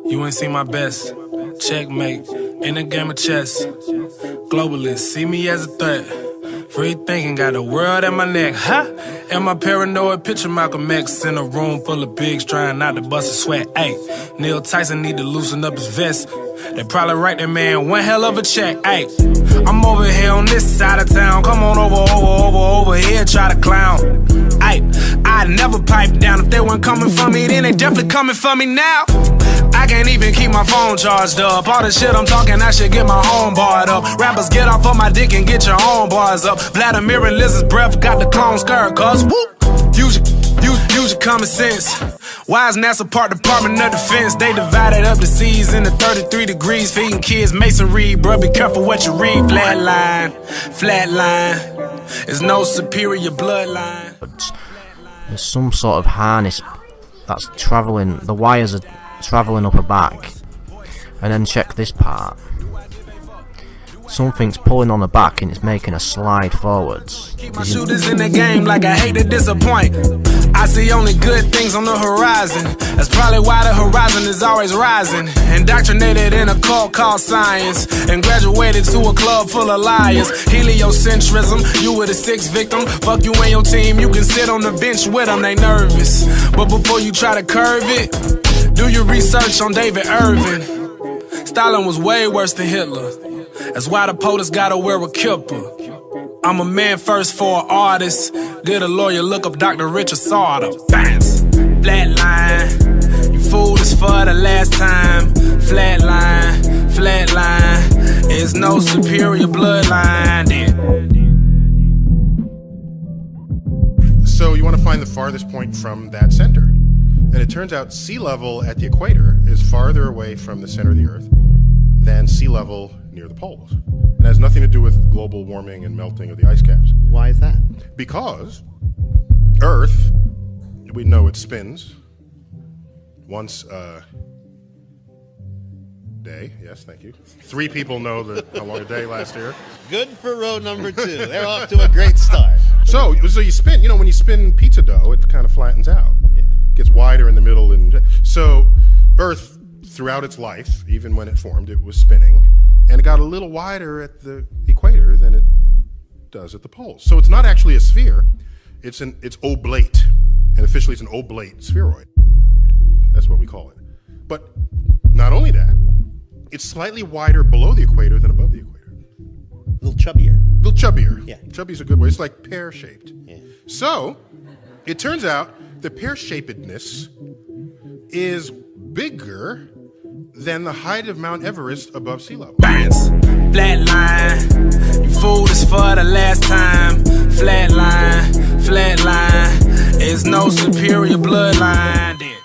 You ain't seen my best. Checkmate. In a game of chess. Globalists see me as a threat. Free thinking, got the world at my neck. Ha! Am I paranoid? Picture Malcolm X in a room full of pigs trying not to bust a sweat. Ayy, Neil Tyson need to loosen up his vest. They probably write that man one hell of a check. Ayy, I'm over here on this side of town. Come on over here, try to clown. Ayy, I never pipe down. If they weren't coming for me, then they definitely coming for me now. I can't even keep my phone charged up. All the shit I'm talking, I should get my home barred up. Rappers, get off of my dick and get your own bars up. Vladimir and Liz's breath got the clone skirt, cuz whoop. Use your common sense. Why is NASA part Department of Defense? They divided up the seas into 33 degrees, feeding kids masonry. Bruh, be careful what you read. Flatline. There's no superior bloodline. There's some sort of harness that's travelling, the wires are travelling up her back. And then check this part. Something's pulling on the back and it's making a slide forwards. Keep my shooters in the game like I hate to disappoint. I see only good things on the horizon. That's probably why the horizon is always rising. Indoctrinated in a cult called science and graduated to a club full of liars. Heliocentrism, you were the sixth victim. Fuck you and your team, you can sit on the bench with them, they nervous. But before you try to curve it, do your research on David Irving. Stalin was way worse than Hitler. That's why the POTUS gotta wear a kipper. I'm a man first for an artist. Get a lawyer, look up Dr. Richard Sauter. Bounce, flatline. You fooled us for the last time. Flatline. There's no superior bloodline then. So you want to find the farthest point from that center. And it turns out sea level at the equator is farther away from the center of the Earth than sea level near the poles. It has nothing to do with global warming and melting of the ice caps. Why is that? Because Earth, we know it spins once a day. Yes, thank you. 3 people know how long a day lasts here. Good for row number 2. They're off to a great start. So you spin, when you spin pizza dough, it kind of flattens out. Yeah. Gets wider in the middle. And so Earth, throughout its life, even when it formed, it was spinning. And it got a little wider at the equator than it does at the poles. So it's not actually a sphere, it's oblate. And officially it's an oblate spheroid. That's what we call it. But not only that, it's slightly wider below the equator than above the equator. A little chubbier. Yeah. Yeah. Chubby's a good word. It's like pear-shaped. Yeah. So it turns out the pear-shapedness is bigger than the height of Mount Everest above sea level. Bounce, flatline. You fooled us for the last time. Flatline. There's no superior bloodline then.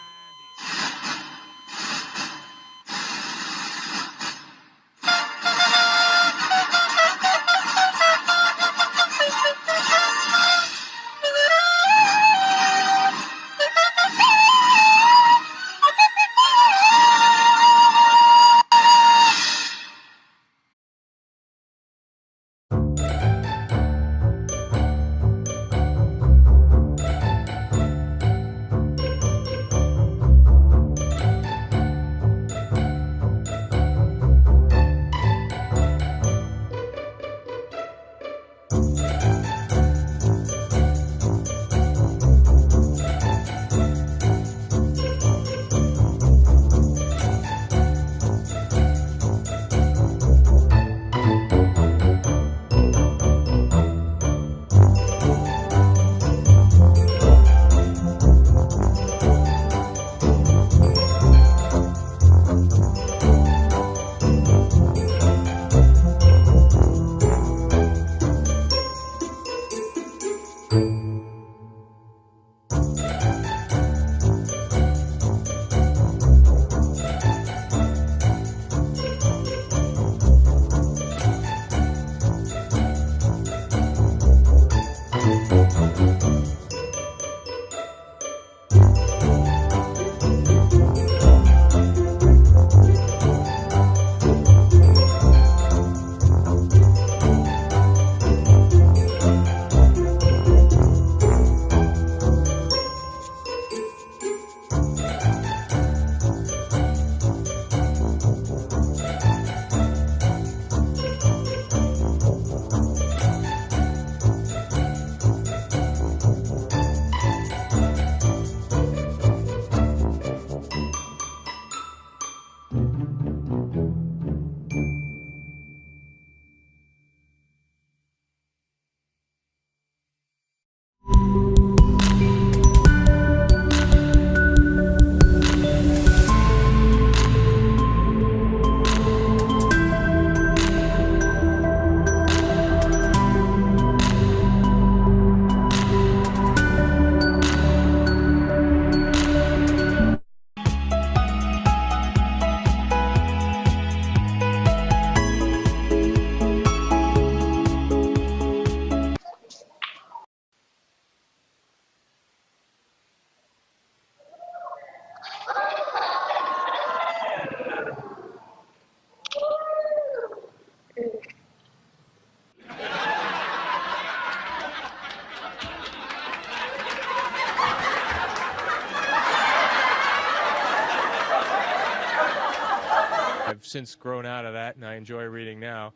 since grown out of that, and I enjoy reading now.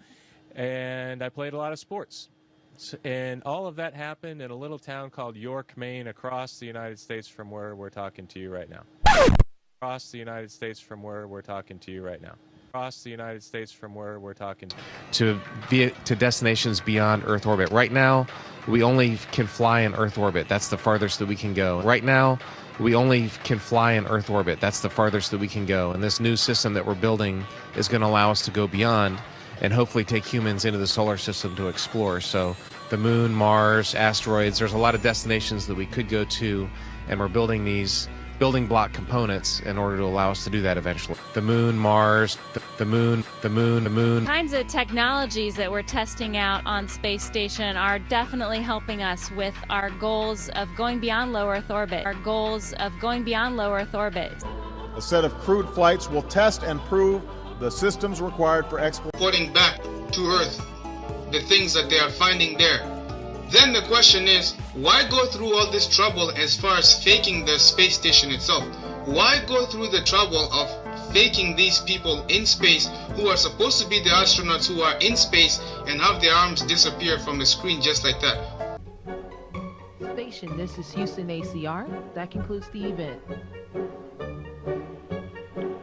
And I played a lot of sports. And all of that happened in a little town called York, Maine, across the United States from where we're talking to you right now. Across the United States from where we're talking to you right now. Across the United States from where we're talking to destinations beyond Earth orbit. Right now, we only can fly in Earth orbit. That's the farthest that we can go. Right now, we only can fly in Earth orbit. That's the farthest that we can go. And this new system that we're building is going to allow us to go beyond and hopefully take humans into the solar system to explore. So the moon, Mars, asteroids, there's a lot of destinations that we could go to, and we're building these building block components in order to allow us to do that eventually. The moon, Mars, the moon. Kinds of technologies that we're testing out on Space Station are definitely helping us with our goals of going beyond low Earth orbit. A set of crewed flights will test and prove the systems required for Reporting back to Earth the things that they are finding there. Then the question is, why go through all this trouble as far as faking the space station itself? Why go through the trouble of faking these people in space who are supposed to be the astronauts who are in space and have their arms disappear from the screen just like that? Station, this is Houston ACR. That concludes the event.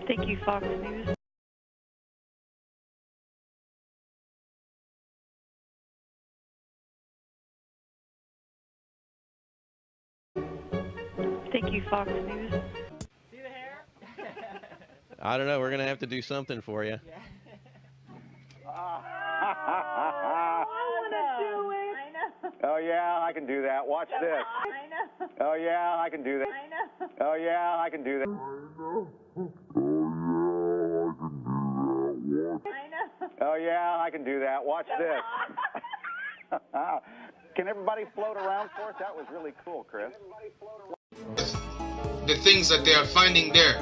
Thank you, Fox News. Thank you, Fox News. See the hair? I don't know. We're going to have to do something for you. I want to do it. I know. Oh, yeah, I can do that. Watch this. I know. Oh, yeah, I can do that. I know. Oh, yeah, I can do that. I know. Oh, yeah, I can do that. Watch this. Can everybody float around for us? That was really cool, Chris. The things that they are finding there.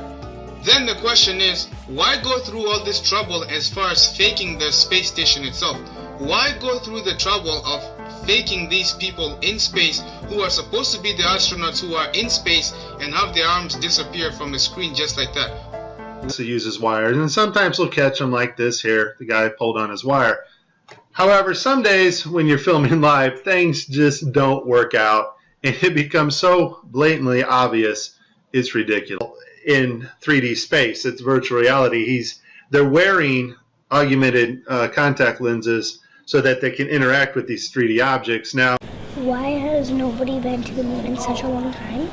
Then the question is, why go through all this trouble as far as faking the space station itself? Why go through the trouble of faking these people in space who are supposed to be the astronauts who are in space and have their arms disappear from the screen just like that? He uses wires, and sometimes we'll catch them like this here. The guy pulled on his wire. However, some days when you're filming live, things just don't work out, and it becomes so blatantly obvious, it's ridiculous. In 3D space, it's virtual reality. They're wearing augmented contact lenses so that they can interact with these 3D objects. Now, why has nobody been to the moon in such a long time?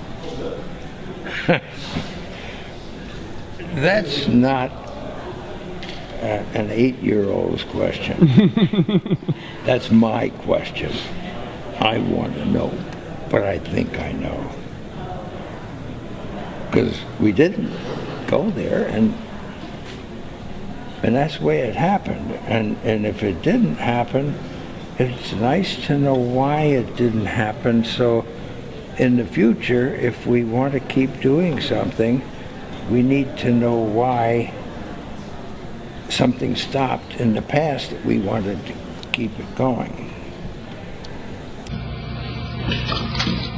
That's not an 8-year-old's question. That's my question. I want to know, but I think I know. Because we didn't go there, and that's the way it happened. And if it didn't happen, it's nice to know why it didn't happen, so in the future, if we want to keep doing something, we need to know why something stopped in the past that we wanted to keep it going.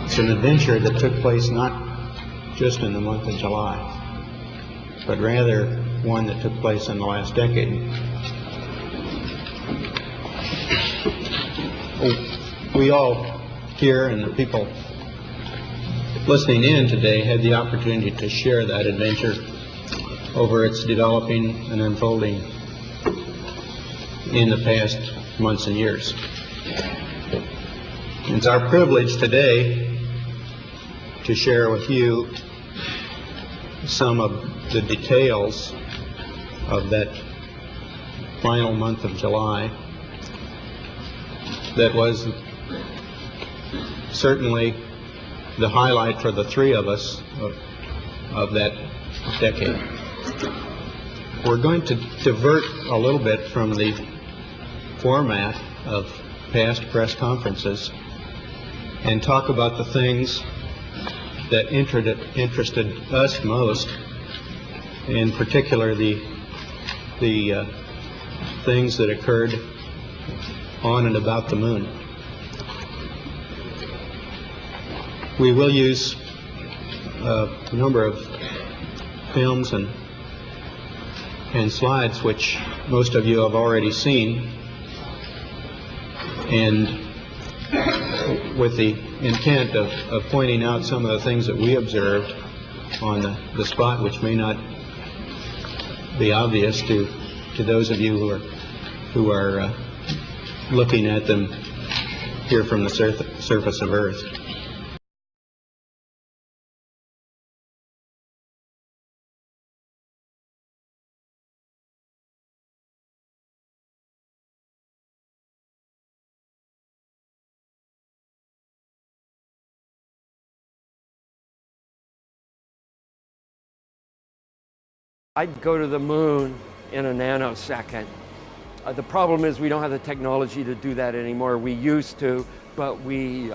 It's an adventure that took place not just in the month of July, but rather one that took place in the last decade. We all here and the people listening in today had the opportunity to share that adventure over its developing and unfolding in the past months and years. It's our privilege today to share with you some of the details of that final month of July that was certainly the highlight for the three of us of that decade. We're going to divert a little bit from the format of past press conferences and talk about the things that interested us most, in particular the things that occurred on and about the moon. We will use a number of films and and slides, which most of you have already seen, and with the intent of pointing out some of the things that we observed on the spot, which may not be obvious to those of you who are looking at them here from the surface of Earth. I'd go to the moon in a nanosecond. The problem is we don't have the technology to do that anymore. We used to, but we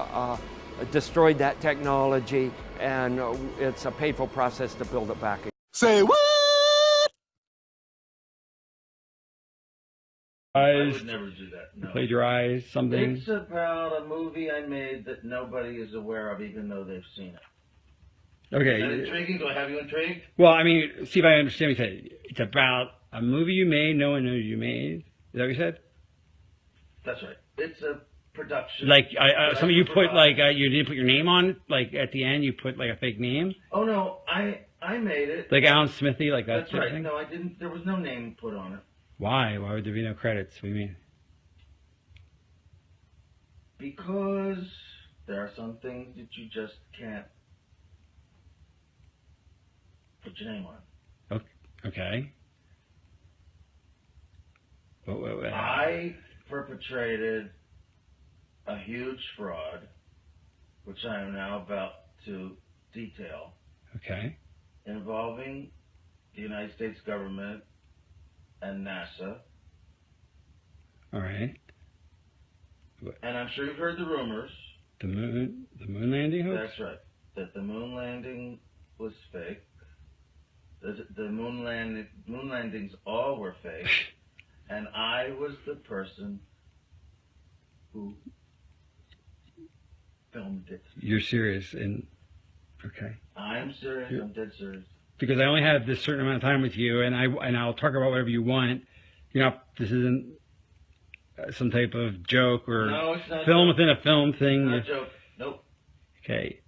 destroyed that technology, and it's a painful process to build it back again. Say what? I would never do that. No. Plagiarize something? It's about a movie I made that nobody is aware of, even though they've seen it. Okay. Is that intriguing? Do I have you intrigued? Well, I mean, see if I understand what you said. It's about a movie you made, no one knows you made. Is that what you said? That's right. It's a production. Like, some of you put, like, you didn't put your name on it? Like, at the end, you put, like, a fake name? Oh, no. I made it. Like Alan Smithy, like that That's sort of right. thing? No, I didn't. There was no name put on it. Why? Why would there be no credits? What do you mean? Because there are some things that you just can't put your name on. Okay. I perpetrated a huge fraud, which I am now about to detail. Okay. Involving the United States government and NASA. All right. And I'm sure you've heard the rumors. The moon landing hoax? That's right. That the moon landing was fake. The moon landings all were fake. And I was the person who filmed it. You're serious? Okay. I'm serious. I'm dead serious. Because I only have this certain amount of time with you, and I'll talk about whatever you want. You know, this isn't some type of joke or no, it's not film joke. within a film thing. Not a joke. Nope. Okay.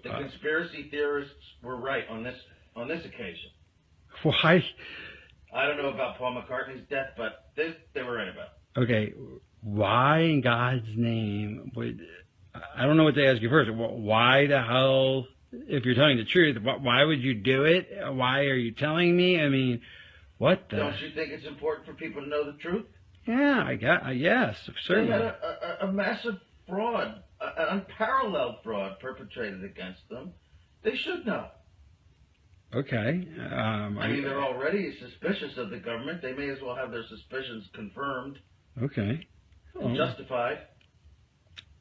The conspiracy theorists were right on this occasion. Why? I don't know about Paul McCartney's death, but this they were right about. Okay. Why in God's name would... I don't know what to ask you first. Why the hell, if you're telling the truth, why would you do it? Why are you telling me? I mean, what the... Don't you think it's important for people to know the truth? Yeah, yes, certainly. They had a massive fraud, an unparalleled fraud perpetrated against them. They should know. Okay. I mean, they're already suspicious of the government. They may as well have their suspicions confirmed. Okay. And justified.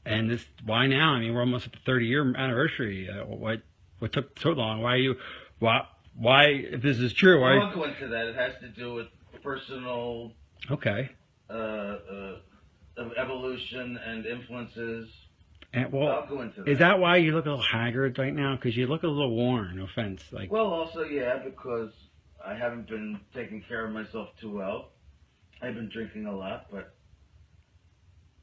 And this, why now? I mean, we're almost at the 30-year anniversary. What took so long? Why, if this is true, why? I won't go into that. It has to do with personal... Okay. Evolution and influences. And, well, I'll go into that. Is that why you look a little haggard right now? Because you look a little worn. No offense. Well, also, yeah, because I haven't been taking care of myself too well. I've been drinking a lot, but...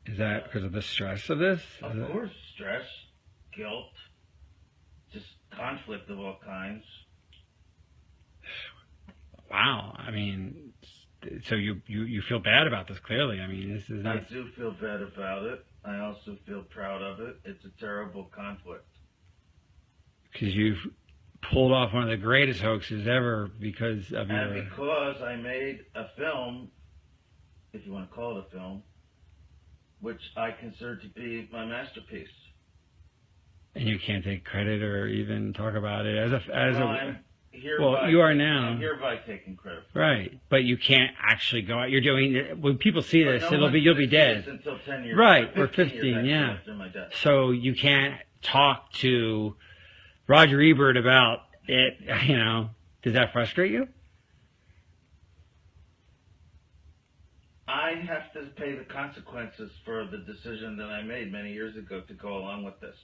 Is that because of the stress of this? Of course. Stress, guilt, just conflict of all kinds. Wow. I mean, so you feel bad about this, clearly. I mean, this is not... I do feel bad about it. I also feel proud of it. It's a terrible conflict. Because you've pulled off one of the greatest hoaxes ever because of your... And because I made a film, if you want to call it a film, which I consider to be my masterpiece. And you can't take credit or even talk about it as a hereby, you are now. I'm hereby taking credit for right, but you can't actually go out. You're doing when people see this, you'll be dead. Until 10 years. Right, or 15, yeah. After my death. So you can't talk to Roger Ebert about it. You know, does that frustrate you? I have to pay the consequences for the decision that I made many years ago to go along with this.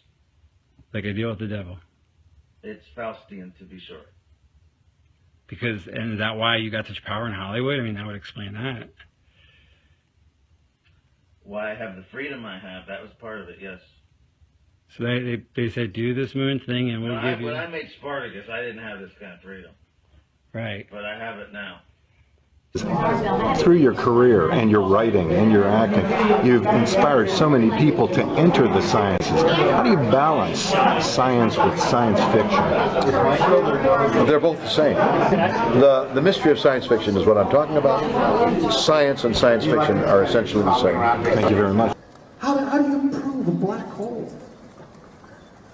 Like a deal with the devil. It's Faustian, to be sure. Because, and is that why you got such power in Hollywood? I mean, that would explain that. Why I have the freedom I have, that was part of it, yes. So they said, do this moon thing and we'll give you... When I made Spartacus, I didn't have this kind of freedom. Right. But I have it now. Through your career and your writing and your acting, you've inspired so many people to enter the sciences. How do you balance science with science fiction? They're both the same. The mystery of science fiction is what I'm talking about. Science and science fiction are essentially the same. Thank you very much. How do you prove a black hole?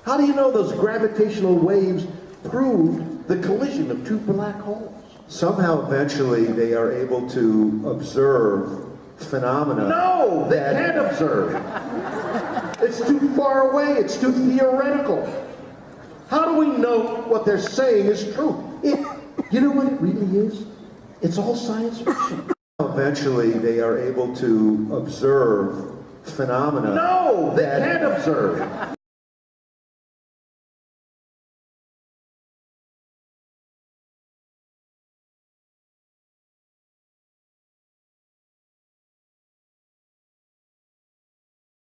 How do you know those gravitational waves proved the collision of two black holes? Somehow, eventually, they are able to observe phenomena. No, they can't observe. It's too far away. It's too theoretical. How do we know what they're saying is true? You know what it really is? It's all science fiction. Eventually, they are able to observe phenomena. No, they can't observe.